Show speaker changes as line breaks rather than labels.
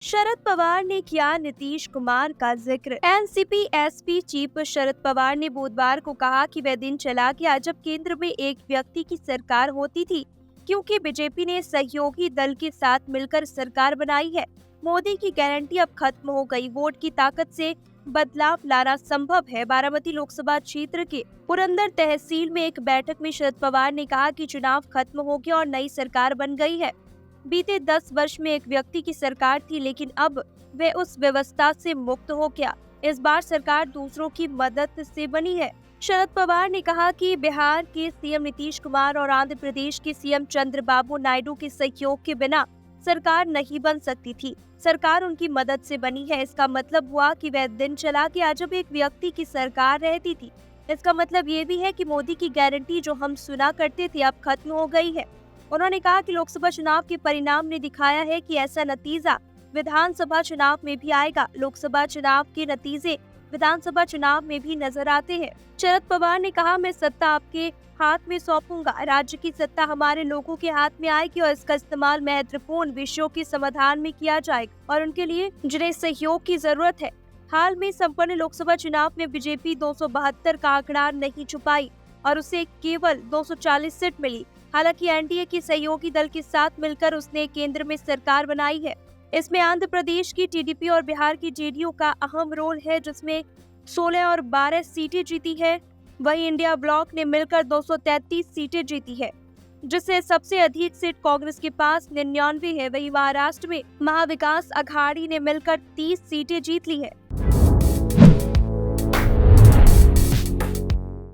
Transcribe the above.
शरद पवार ने किया नीतीश कुमार का जिक्र। NCP SP chief Sharad Pawar ने बुधवार को कहा कि वह दिन चला गया जब केंद्र में एक व्यक्ति की सरकार होती थी, क्योंकि बीजेपी ने सहयोगी दल के साथ मिलकर सरकार बनाई है। मोदी की गारंटी अब खत्म हो गई, वोट की ताकत से बदलाव लाना संभव है। बारामती लोकसभा क्षेत्र के पुरंदर तहसील में एक बैठक में शरद पवार ने कहा कि चुनाव खत्म हो गया और नई सरकार बन गई है। बीते 10 वर्ष में एक व्यक्ति की सरकार थी, लेकिन अब वह उस व्यवस्था से मुक्त हो गया। इस बार सरकार दूसरों की मदद से बनी है। शरद पवार ने कहा कि बिहार के सीएम नीतीश कुमार और आंध्र प्रदेश के सीएम चंद्रबाबू नायडू के सहयोग के बिना सरकार नहीं बन सकती थी। सरकार उनकी मदद से बनी है। इसका मतलब हुआ कि वह दिन चला गया जब एक व्यक्ति की सरकार रहती थी। इसका मतलब ये भी है कि मोदी की गारंटी जो हम सुना करते थे अब खत्म हो गई है। उन्होंने कहा कि लोकसभा चुनाव के परिणाम ने दिखाया है कि ऐसा नतीजा विधानसभा चुनाव में भी आएगा। लोकसभा चुनाव के नतीजे विधानसभा चुनाव में भी नजर आते हैं। शरद पवार ने कहा, मैं सत्ता आपके हाथ में सौंपूंगा। राज्य की सत्ता हमारे लोगों के हाथ में आएगी और इसका इस्तेमाल महत्वपूर्ण विषयों के समाधान में किया जाएगा और उनके लिए जिन्हें सहयोग की जरूरत है। हाल में संपन्न लोकसभा चुनाव में बीजेपी 272 का आंकड़ा नहीं छुपाई और उसे केवल 240 सीट मिली। हालांकि एनडीए के सहयोगी दल के साथ मिलकर उसने केंद्र में सरकार बनाई है। इसमें आंध्र प्रदेश की टीडीपी और बिहार की जेडीयू का अहम रोल है, जिसमें 16 और 12 सीटें जीती है। वहीं इंडिया ब्लॉक ने मिलकर 233 सीटें जीती है, जिससे सबसे अधिक सीट कांग्रेस के पास 99 है। वहीं महाराष्ट्र में महाविकास अघाड़ी ने मिलकर 30 सीटें जीत ली है।